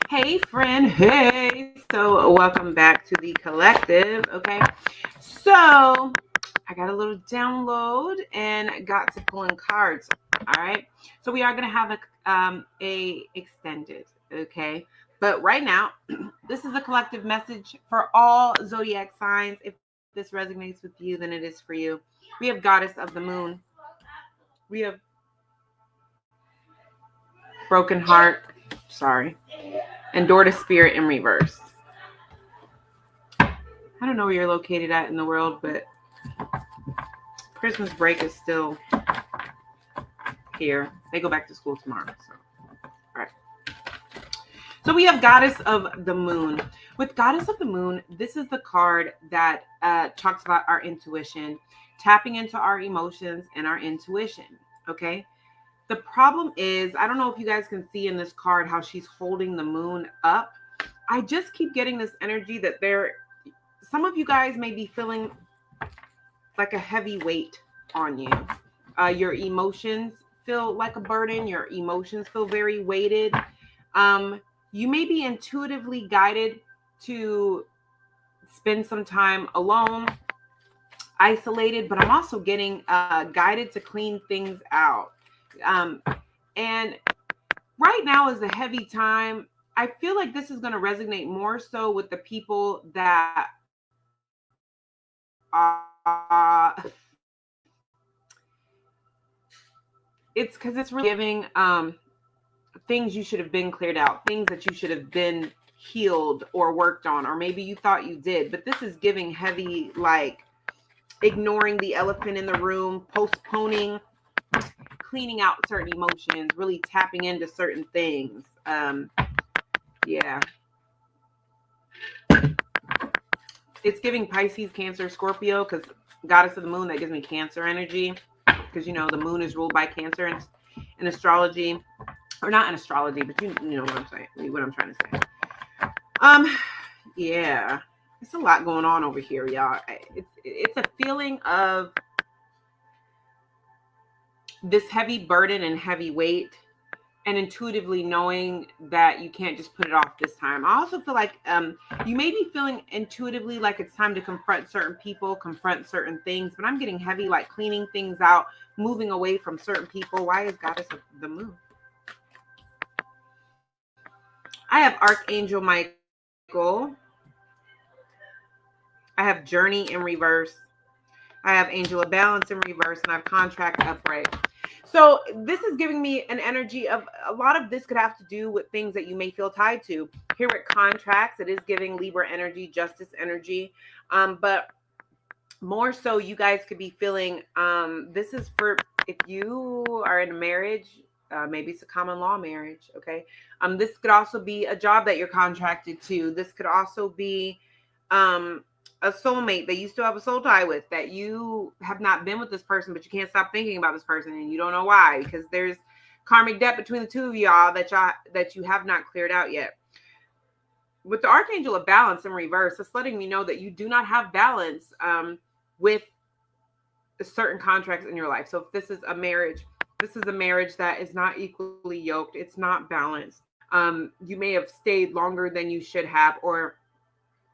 Hey, friend. Hey. So, welcome back to the collective. Okay. So, I got a little download and got to pulling cards. All right. So, we are going to have a extended. Okay. But right now, this is a collective message for all zodiac signs. If this resonates with you, then it is for you. We have Goddess of the Moon. We have Broken Heart. Sorry. And Door to Spirit in reverse. I don't know where you're located at in the world, but Christmas break is still here. They go back to school tomorrow. So, all right. So we have Goddess of the Moon. With Goddess of the Moon, this is the card that talks about our intuition, tapping into our emotions and our intuition. Okay. The problem is, I don't know if you guys can see in this card how she's holding the moon up. I just keep getting this energy that some of you guys may be feeling like a heavy weight on you. Your emotions feel like a burden. Your emotions feel very weighted. You may be intuitively guided to spend some time alone, isolated, but I'm also getting guided to clean things out. And right now is a heavy time. I feel like this is going to resonate more so with the people that it's because it's really giving things you should have been cleared out, things that you should have been healed or worked on, or maybe you thought you did. But this is giving heavy, like ignoring the elephant in the room, postponing, cleaning out certain emotions, really tapping into certain things. Yeah. It's giving Pisces, Cancer, Scorpio, because Goddess of the Moon, that gives me Cancer energy. Because, the moon is ruled by Cancer in astrology. Or not in astrology, but you know what I'm saying, what I'm trying to say. Yeah. It's a lot going on over here, y'all. It's a feeling of this heavy burden and heavy weight, and intuitively knowing that you can't just put it off this time. I also feel like you may be feeling intuitively like it's time to confront certain people, confront certain things, but I'm getting heavy, like cleaning things out, moving away from certain people. Why is Goddess of the Moon? I have Archangel Michael. I have Journey in reverse. I have Angel of Balance in reverse, and I have Contract upright. So this is giving me an energy of a lot of this could have to do with things that you may feel tied to. Here with Contracts, it is giving Libra energy, Justice energy. But more so, you guys could be feeling, this is for if you are in a marriage, maybe it's a common law marriage, okay? This could also be a job that you're contracted to. This could also be a soulmate that you still have a soul tie with, that you have not been with this person, but you can't stop thinking about this person and you don't know why, because there's karmic debt between the two of y'all that you have not cleared out yet. With the Archangel of Balance in reverse, it's letting me know that you do not have balance with certain contracts in your life. So if this is a marriage that is not equally yoked, it's not balanced. You may have stayed longer than you should have, or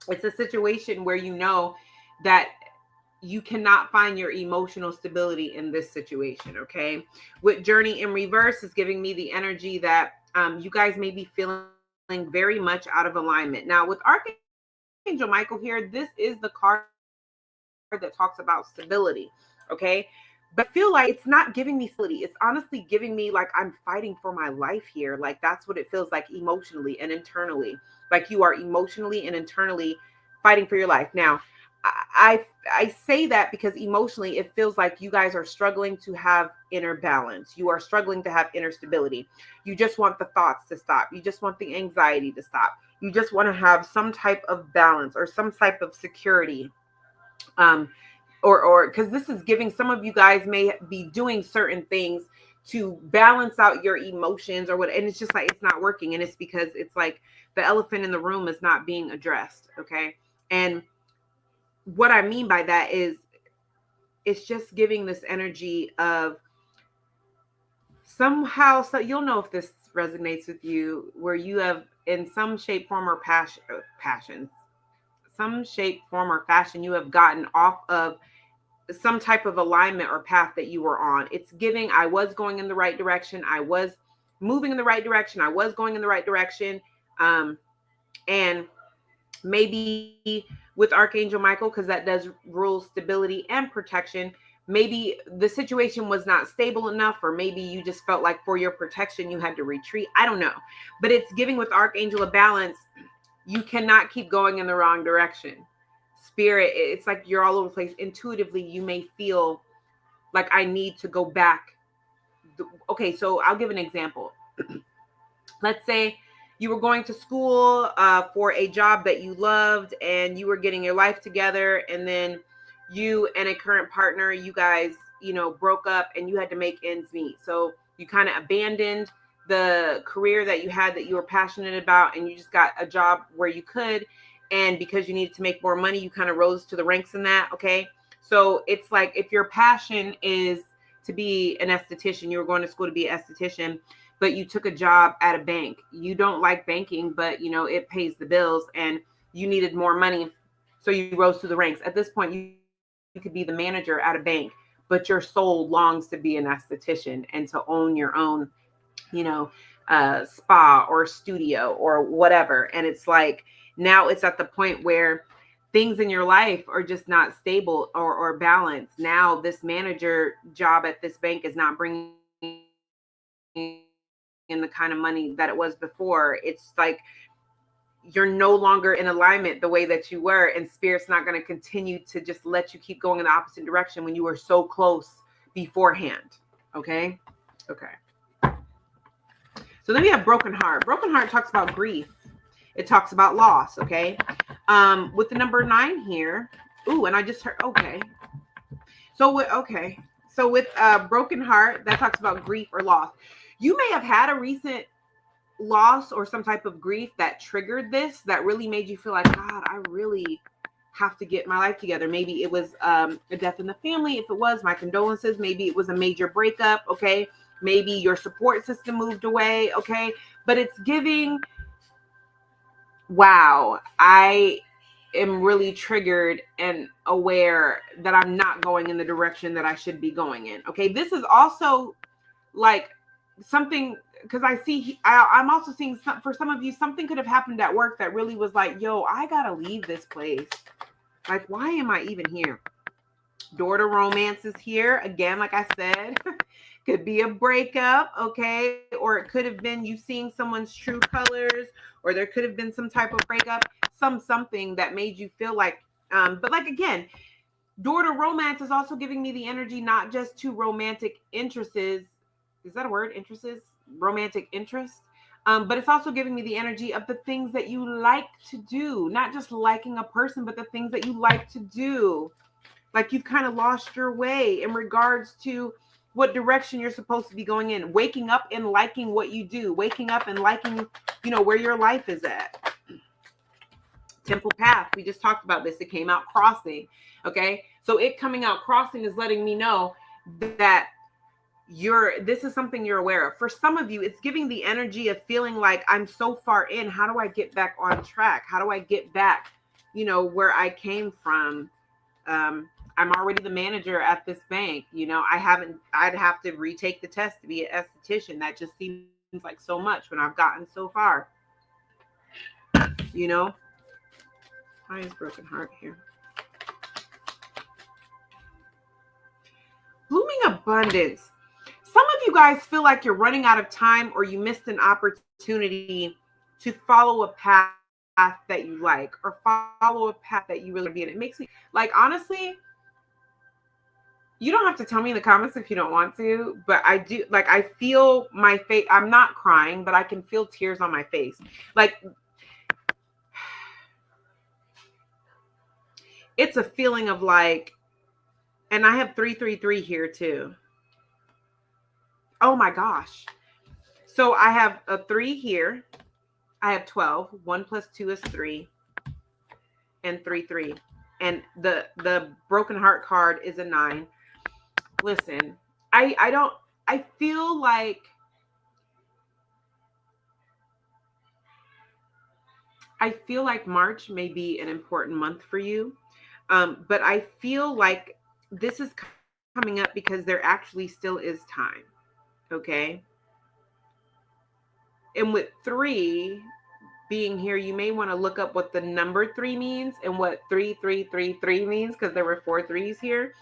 it's a situation where you know that you cannot find your emotional stability in this situation, okay? With Journey in reverse is giving me the energy that you guys may be feeling very much out of alignment. Now, with Archangel Michael here, this is the card that talks about stability, okay? But I feel like it's not giving me stability. It's honestly giving me like I'm fighting for my life here. Like that's what it feels like emotionally and internally. Like you are emotionally and internally fighting for your life. Now, I say that because emotionally it feels like you guys are struggling to have inner balance. You are struggling to have inner stability. You just want the thoughts to stop. You just want the anxiety to stop. You just want to have some type of balance or some type of security. Or because this is giving, some of you guys may be doing certain things to balance out your emotions or what, and it's just like it's not working, and it's because it's like the elephant in the room is not being addressed, okay? And what I mean by that is it's just giving this energy of somehow, so you'll know if this resonates with you, where you have in some shape, form, or passion, some shape, form, or fashion, you have gotten off of some type of alignment or path that you were on. It's giving, I was going in the right direction. I was moving in the right direction. I was going in the right direction. And maybe with Archangel Michael, because that does rule stability and protection, maybe the situation was not stable enough, or maybe you just felt like for your protection, you had to retreat. I don't know. But it's giving with Archangel of Balance, you cannot keep going in the wrong direction. Spirit, it's like you're all over the place. Intuitively, you may feel like I need to go back. Okay, so I'll give an example. Let's say you were going to school for a job that you loved, and you were getting your life together, and then you and a current partner, you guys, broke up, and you had to make ends meet. So you kind of abandoned the career that you had that you were passionate about, and you just got a job where you could. And because you needed to make more money, you kind of rose to the ranks in that. Okay. So it's like, if your passion is to be an esthetician, you were going to school to be an esthetician, but you took a job at a bank. You don't like banking, but it pays the bills, and you needed more money. So you rose to the ranks. At this point, you could be the manager at a bank, but your soul longs to be an esthetician and to own your own, spa or studio or whatever. And it's like, now it's at the point where things in your life are just not stable or balanced. Now this manager job at this bank is not bringing in the kind of money that it was before. It's like you're no longer in alignment the way that you were, and Spirit's not going to continue to just let you keep going in the opposite direction when you were so close beforehand. Okay. So then we have Broken Heart. Broken Heart talks about grief. It talks about loss, okay? With the number 9 here. Ooh, and I just heard, okay. So with Broken Heart, that talks about grief or loss. You may have had a recent loss or some type of grief that triggered this, that really made you feel like, God, I really have to get my life together. Maybe it was a death in the family. If it was, my condolences. Maybe it was a major breakup, okay? Maybe your support system moved away, okay? But it's giving, wow, I am really triggered and aware that I'm not going in the direction that I should be going in. Okay. This is also like something, because I'm also seeing for some of you, something could have happened at work that really was like, yo, I got to leave this place. Like, why am I even here? Door to Romance is here. Again, like I said, could be a breakup, okay? Or it could have been you seeing someone's true colors, or there could have been some type of breakup, something that made you feel like, but like, again, Door to Romance is also giving me the energy, not just to romantic interests. Is that a word? Interests? Romantic interest? But it's also giving me the energy of the things that you like to do, not just liking a person, but the things that you like to do. Like, you've kind of lost your way in regards to what direction you're supposed to be going in. Waking up and liking what you do. Waking up and liking, where your life is at. Temple Path. We just talked about this. It came out crossing. Okay. So it coming out crossing is letting me know that this is something you're aware of. For some of you, it's giving the energy of feeling like, I'm so far in. How do I get back on track? How do I get back, where I came from? I'm already the manager at this bank. I'd have to retake the test to be an esthetician. That just seems like so much when I've gotten so far. Why is Broken Heart here? Blooming Abundance. Some of you guys feel like you're running out of time, or you missed an opportunity to follow a path that you like, or follow a path that you really be in. It makes me, like, honestly, you don't have to tell me in the comments if you don't want to, but I do, like, I feel my face. I'm not crying, but I can feel tears on my face. Like, it's a feeling of like, and I have 333 here too. Oh my gosh. So I have a 3 here. I have 12. 1 plus 2 is 3. And 3, 3. And the Broken Heart card is a 9. Listen, I feel like I feel like March may be an important month for you. But I feel like this is coming up because there actually still is time. Okay. And with 3 being here, you may want to look up what the number 3 means and what 3333 means, because there were 4 3s here.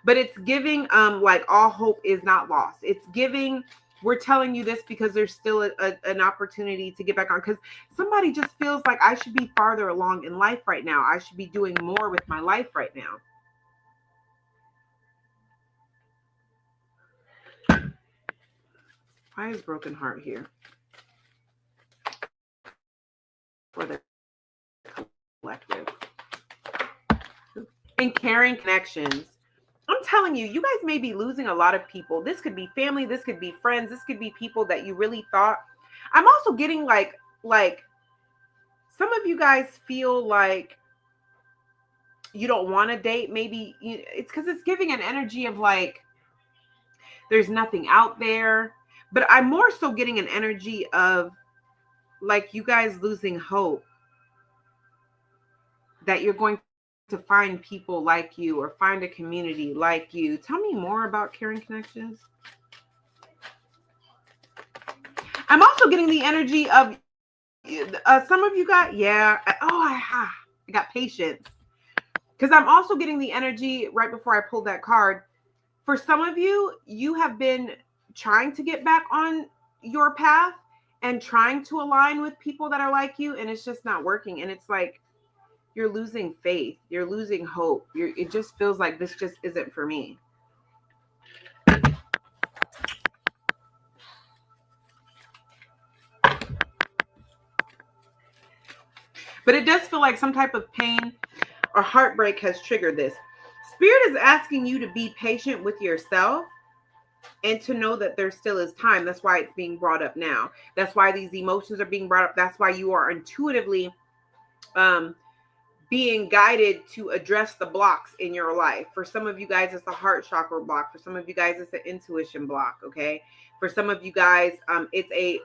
But it's giving like all hope is not lost. It's giving, we're telling you this because there's still an opportunity to get back on, because somebody just feels like I should be farther along in life right now. I should be doing more with my life right now. Why is broken heart here? For the collective. And caring connections. I'm telling you, you guys may be losing a lot of people. This could be family, this could be friends, this could be people that you really thought. I'm also getting like some of you guys feel like you don't want to date. Maybe it's because it's giving an energy of like there's nothing out there. But I'm more so getting an energy of like you guys losing hope that you're going to find people like you or find a community like you. Tell me more about caring connections. I'm also getting the energy of some of you got, I got patience. Because I'm also getting the energy right before I pulled that card. For some of you, you have been trying to get back on your path and trying to align with people that are like you, and it's just not working. And it's like you're losing faith, you're losing hope. It just feels like this just isn't for me. But it does feel like some type of pain or heartbreak has triggered this. Spirit is asking you to be patient with yourself and to know that there still is time. That's why it's being brought up now. That's why these emotions are being brought up. That's why you are intuitively being guided to address the blocks in your life. For some of you guys, it's the heart chakra block. For some of you guys, it's the intuition block. Okay. For some of you guys, it's a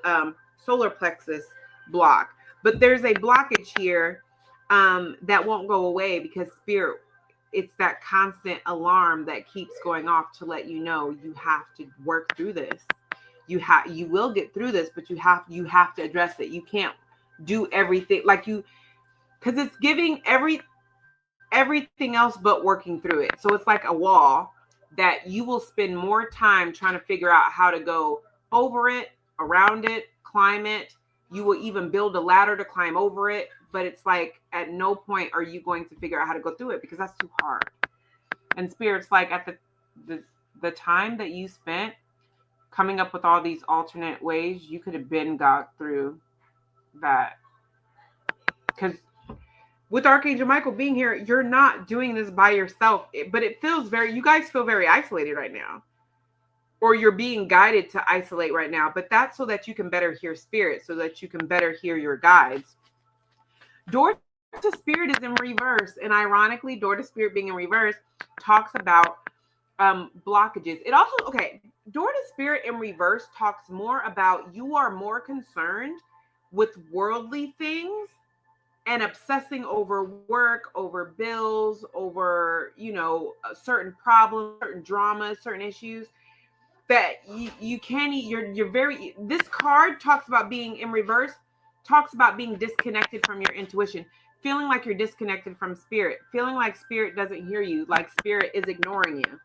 solar plexus block. But there's a blockage here that won't go away because spirit, it's that constant alarm that keeps going off to let you know you have to work through this. You will get through this, but you have to address it. You can't do everything like you, because it's giving everything else but working through it. So it's like a wall that you will spend more time trying to figure out how to go over it, around it, climb it. You will even build a ladder to climb over it. But it's like at no point are you going to figure out how to go through it because that's too hard. And spirit's like at the time that you spent coming up with all these alternate ways, you could have been got through that. Because with Archangel Michael being here, you're not doing this by yourself. But it feels you guys feel very isolated right now. Or you're being guided to isolate right now. But that's so that you can better hear spirit, so that you can better hear your guides. Door to Spirit is in reverse. And ironically, Door to Spirit being in reverse talks about blockages. It also, Door to Spirit in reverse talks more about you are more concerned with worldly things and obsessing over work, over bills, over, certain problems, certain dramas, certain issues that you can't, you're very, this card talks about being in reverse, talks about being disconnected from your intuition, feeling like you're disconnected from spirit, feeling like spirit doesn't hear you, like spirit is ignoring you.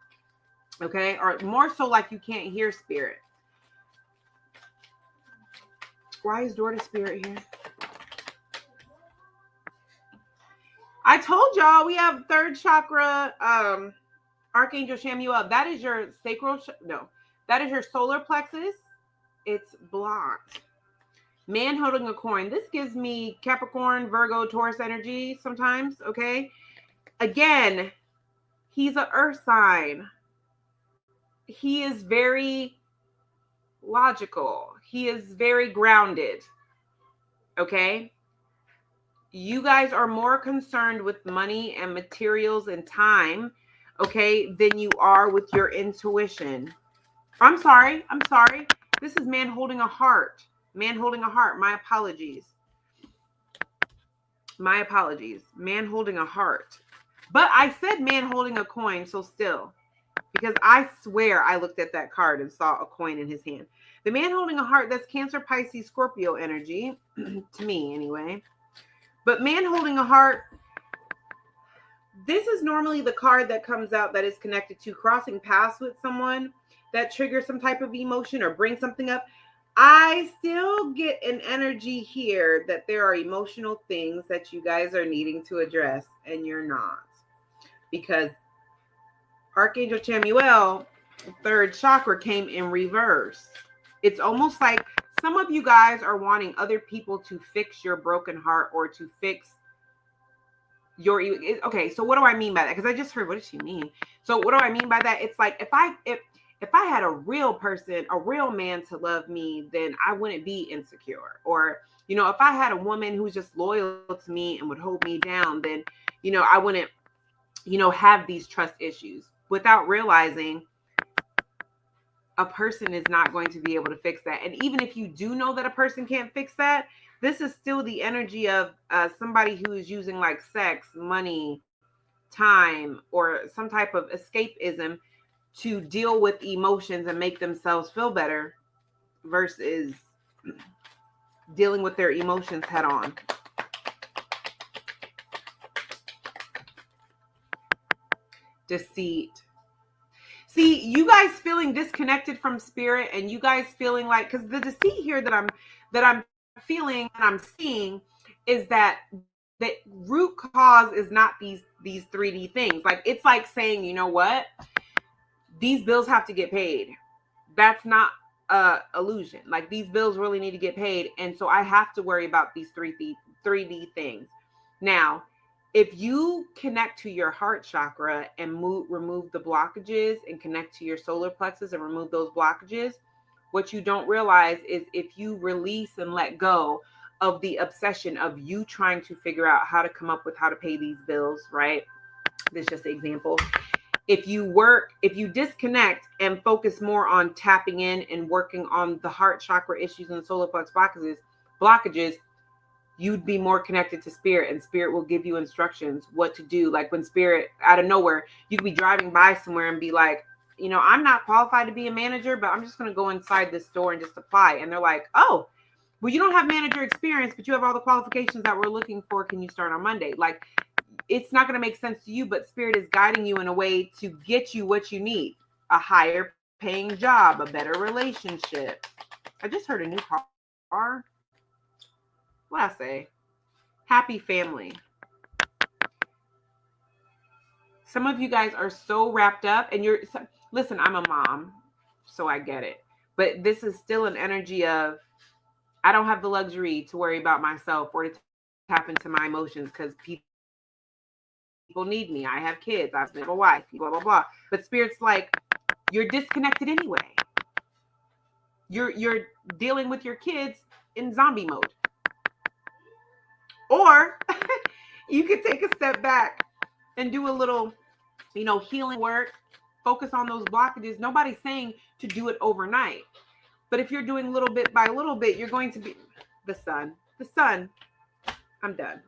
Okay. Or more so like you can't hear spirit. Why is Door to Spirit here? I told y'all we have third chakra, Archangel Chamuel. That is your sacral. That is your solar plexus. It's blocked. Man holding a coin. This gives me Capricorn, Virgo, Taurus energy sometimes. Okay. Again, he's an earth sign. He is very logical. He is very grounded. Okay. You guys are more concerned with money and materials and time, okay, than you are with your intuition. I'm sorry. This is man holding a heart. Man holding a heart. My apologies. My apologies. Man holding a heart. But I said man holding a coin, so still. Because I swear I looked at that card and saw a coin in his hand. The man holding a heart, that's Cancer, Pisces, Scorpio energy, to me anyway. But man holding a heart, this is normally the card that comes out that is connected to crossing paths with someone that triggers some type of emotion or brings something up. I still get an energy here that there are emotional things that you guys are needing to address and you're not. Because Archangel Chamuel, third chakra, came in reverse. It's almost like some of you guys are wanting other people to fix your broken heart or to fix your, okay, so what do I mean by that? Because I just heard, what does she mean? So what do I mean by that? It's like if I had a real person, a real man to love me, then I wouldn't be insecure. Or, you know, if I had a woman who's just loyal to me and would hold me down, then, you know, I wouldn't, you know, have these trust issues, without realizing a person is not going to be able to fix that. And even if you do know that a person can't fix that, this is still the energy of somebody who is using like sex, money, time, or some type of escapism to deal with emotions and make themselves feel better versus dealing with their emotions head on. Deceit. See, you guys feeling disconnected from spirit, and you guys feeling like, because the deceit here that I'm feeling and I'm seeing is that the root cause is not these 3D things. Like, it's like saying, you know what? These bills have to get paid. That's not illusion. Like, these bills really need to get paid. And so I have to worry about these 3D things. Now, if you connect to your heart chakra and remove the blockages and connect to your solar plexus and remove those blockages, what you don't realize is if you release and let go of the obsession of you trying to figure out how to come up with how to pay these bills, right? This is just an example. If you disconnect and focus more on tapping in and working on the heart chakra issues and the solar plex blockages, you'd be more connected to spirit, and spirit will give you instructions what to do. Like when spirit out of nowhere, you could be driving by somewhere and be like, you know, I'm not qualified to be a manager, but I'm just going to go inside this store and just apply. And they're like, oh, well, you don't have manager experience, but you have all the qualifications that we're looking for. Can you start on Monday? Like, it's not going to make sense to you, but spirit is guiding you in a way to get you what you need: a higher paying job, a better relationship. I just heard a new car. What I say? Happy family. Some of you guys are so wrapped up, and listen, I'm a mom, so I get it. But this is still an energy of, I don't have the luxury to worry about myself or to tap into my emotions because people need me. I have kids. I have a wife, blah, blah, blah. But spirit's like, you're disconnected anyway. You're dealing with your kids in zombie mode. Or you could take a step back and do a little, you know, healing work, focus on those blockages. Nobody's saying to do it overnight. But if you're doing little bit by little bit, you're going to be the sun. I'm done.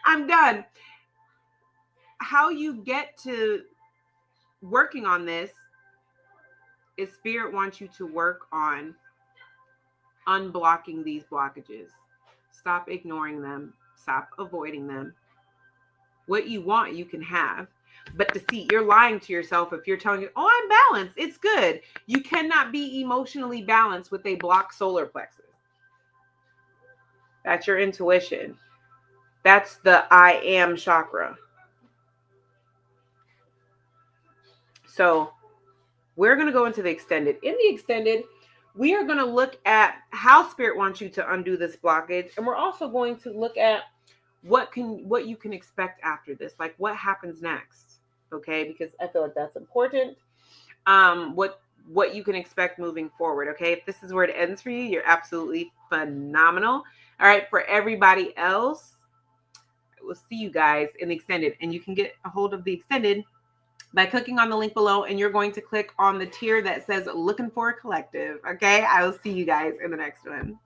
I'm done. How you get to working on this is spirit wants you to work on unblocking these blockages. Stop ignoring them. Stop avoiding them. What you want, you can have. But deceit, you're lying to yourself if you're telling you, oh, I'm balanced. It's good. You cannot be emotionally balanced with a blocked solar plexus. That's your intuition. That's the I am chakra. So we're going to go into the extended. In the extended, we are going to look at how spirit wants you to undo this blockage. And we're also going to look at what you can expect after this, like what happens next. Okay, because I feel like that's important. What you can expect moving forward. Okay, if this is where it ends for you, you're absolutely phenomenal. All right, for everybody else, we'll see you guys in the extended, and you can get a hold of the extended by clicking on the link below, and you're going to click on the tier that says looking for a collective. Okay, I will see you guys in the next one.